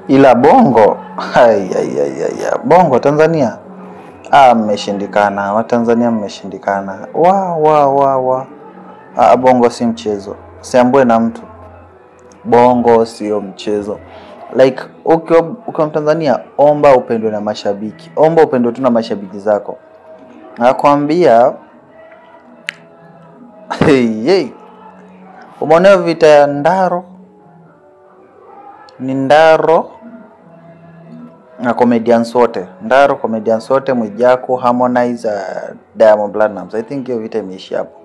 Ila Bongo, Bongo Tanzania, mmeshindikana. Wa Tanzania mmeshindikana. Bongo si mchezo. Siambue na mtu. Bongo sio mchezo. Like ukiwa Mtanzania, omba upendwe na mashabiki. Omba upendwe tu na mashabiki zako. Nakwambia, umeona vita ya Ndaro? Ni Ndaro na comedians wote. Ndaro comedians wote, Mwijaku, Harmonize, Diamond Platnumz. I think hiyo vita imeisha hapo.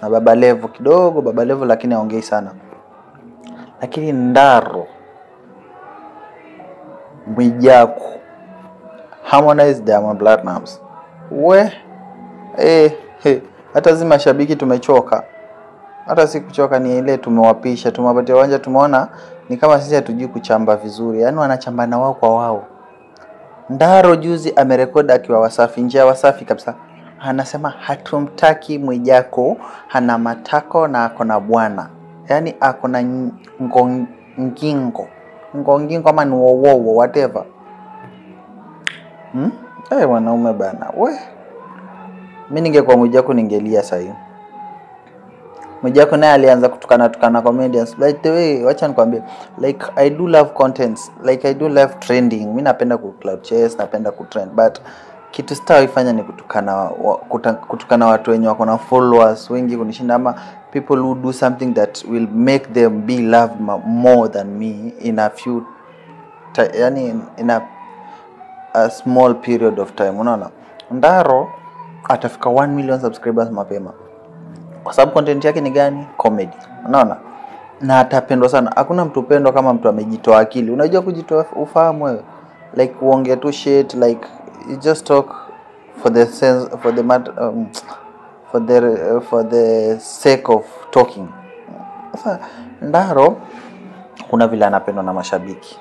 Na Baba Levo kidogo, Baba Levo lakini haongei sana. Lakini Ndaro, Mwijaku, Harmonize, Diamond Platnumz. Hata zima mashabiki tumechoka. Hata si kuchoka, ni ile tumewapisha, tumewapatia uwanja, tumeona ni kama sisi hatujui kuchamba vizuri. Yaani wanachambana wao kwa wao. Ndaro juzi amerekodi akiwa Wasafi, nje ya Wasafi kabisa. Anasema hatumtaki Mwijaku, hana matako na ako na bwana. Yaani ako na ngingo kama ni wowowo whatever. Wanaume bana. Mimi ningekuwa Mwijaku ningelia sasa hivi. Mwijaku naye alianza kutukana comedians. By the way, wacha nikwambie, like I do love contents, like I do love trending. Mimi napenda ku cloud chase, napenda ku trend, but kitu star ifanya ni kutukana watu wenye wako na followers wengi kunishinda, ama people who do something that will make them be loved more than me in a few yani in a small period of time. Unaona, Ndaro atafika 1 million subscribers mapema. Kwa sababu content yake ni gani? Comedy. Unaona? Na atapendwa sana. Hakuna mtu pendwa kama mtu amejitoa akili. Unajua kujitoa ufahamu wewe? Like uongee tu shit, like you just talk for the sense, for the sake of talking. Sasa Ndaro kuna vile anapendwa na mashabiki.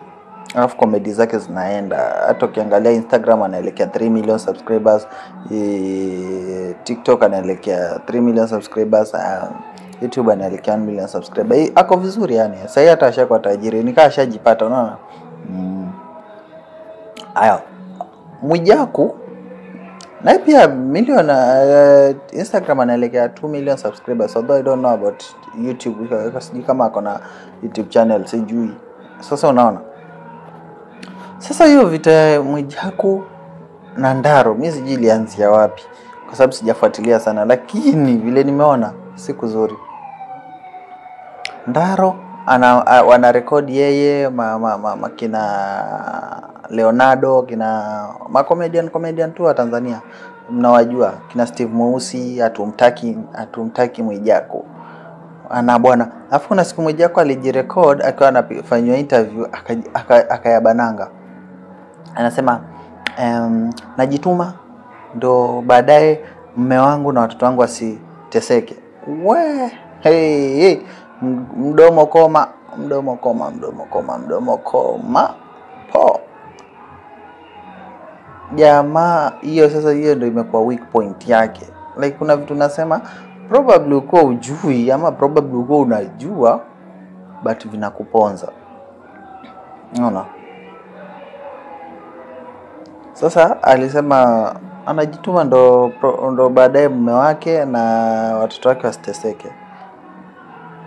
Alafu comedy zake zinaenda. Hata ukiangalia Instagram anaelekea 3 million subscribers, TikTok anaelekea 3 million subscribers, YouTube anaelekea 1 million subscribers. Ako vizuri yani. Sasa hata ashakuwa tajiri, nikaa ashajipata, unaona? Mwijaku na pia milioni Instagram anaelekea 2 million subscribers. Although I don't know about YouTube, sijui kama ako na YouTube channel, sijui. Sasa unaona? Sasa hiyo vita Mwijaku na Ndaro mimi sijui ilianzia wapi, kwa sababu sijafuatilia sana, lakini vile nimeona siku nzuri. Ndaro wana record yeye kina Leonardo, kina comedian tu wa Tanzania mnawajua, kina Steve Mweusi. Hatumtaki Mwijaku ana bwana. Alafu kuna siku Mwijaku alijirecord akiwa anafanywa interview, akayabananga. Anasema najituma ndo baadaye mume wangu na watoto wangu wasiteseke. Mdomo koma po. Jamaa hiyo sasa, hiyo ndio imekuwa weak point yake. Like kuna vitu nasema probably uko ujui, ama probably uko unajua but vinakuponza. Unaona? Sasa alisema anajituma ndo baadaye mume wake na watoto wake wasiteseke.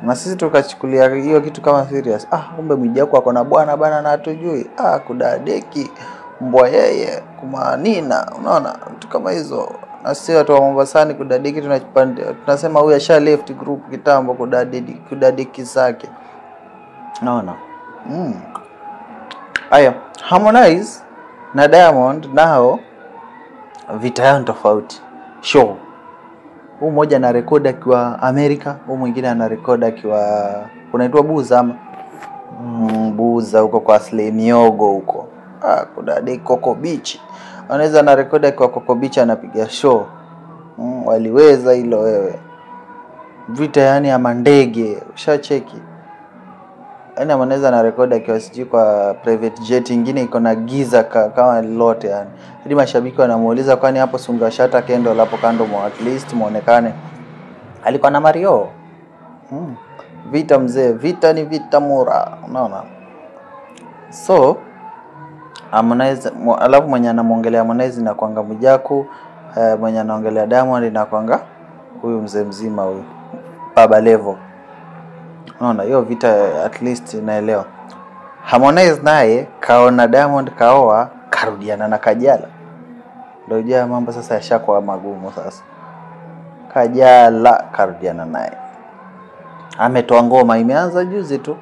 Na sisi tukachukulia hiyo kitu kama serious. Kumbe Mwijaku ako na bwana bana na hatujui. Kudadeki mbwa yeye kumanina. Unaona vitu kama hizo. Na sisi watu wa Mombasani kudadeki tunasema huyu asha left group kitambo kudadeki zake. Unaona? Harmonize na Diamond nao vita yao tofauti. Show. Huyu mmoja ana record akiwa Amerika, huyu mwingine ana record akiwa kunaitwa Buza ama Buza huko kwa Slay Miogo huko. Kuna Coco Beach. Anaweza na record akiwa Coco Beach anapiga show. Waliweza hilo wewe. Vita yani ya mandege, ushacheki. Yaani anaweza na record akiwa siji kwa private jet nyingine iko na giza kama lote yani. Hadi mashabiki wanamuuliza kwani hapo sunga shata kendo hapo kando at least muonekane. Alikuwa na Mario. Vita mzee, vita ni vita mura, unaona? So Harmonize, alafu mwenye anamuongelea Harmonize na kwanga Mwijaku, mwenye anaongelea Diamond na kwanga huyu mzee mzima huyu Baba Levo. Unaona hiyo vita at least naelewa. Harmonize naye kaona Diamond kaoa, karudiana na Kajala. Ndio jua mambo sasa yashakuwa magumu sasa. Kajala karudiana naye. Ametoa ngoma imeanza juzi tu.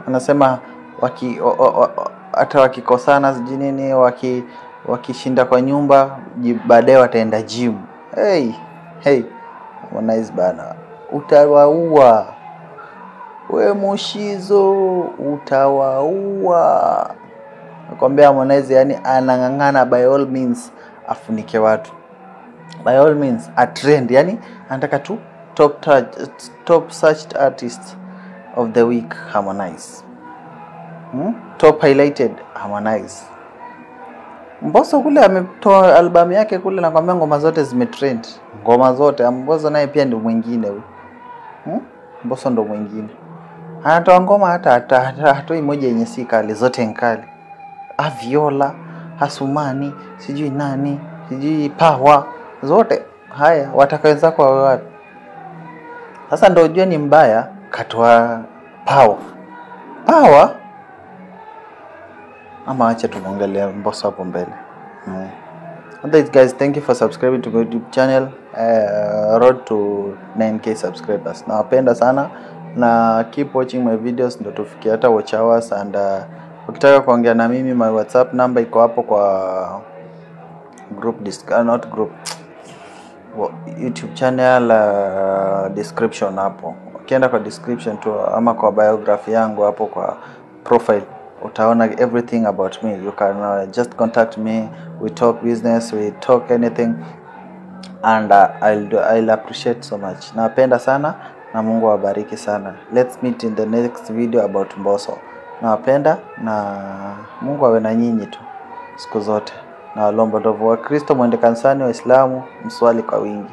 Anasema hata wakikosana siji nini, wakishinda kwa nyumba baadaye wataenda gym. Hey Harmonize bana, utawaua we Mushizo, utawaua. Nakwambia Harmonize yani anangangana by all means afunike watu, by all means a trend, yani anataka tu top searched artist of the week Harmonize. Top highlighted Harmonize. Mbosso kule ametoa album yake kule, nakwambia ngoma zote zimetrend. Ngoma zote. Mbosso naye pia ndio mwingine huyu. Mbosso ndio mwingine. Anatoa ngoma hata hatoi moja yenye si kali, zote nkali. Aviola, Hasumani, sijui nani, sijui Power, zote. Haya, watakawenza kwa wapi? Sasa ndio unajua ni mbaya, katoa Power. Ama acha tumuangalie Mbosso hapo mbele. Otherwise guys, thank you for subscribing to my YouTube channel. Road to 9k subscribers. Nawapenda sana na keep watching my videos ndio tufikie hata watch hours. And ukitaka kuongea na mimi, my WhatsApp number iko hapo kwa YouTube channel description hapo. Ukienda kwa description tu ama kwa biography yangu hapo kwa profile, utaona everything about me. You can just contact me. We talk business, we talk anything, and I'll appreciate so much. Napenda sana na Mungu awabariki sana. Let's meet in the next video about Mbosso. Napenda na Mungu awe na nyinyi tu siku zote. Na walomba ndovu wa Kristo, mwende kanisani, Waislamu mswali kwa wingi.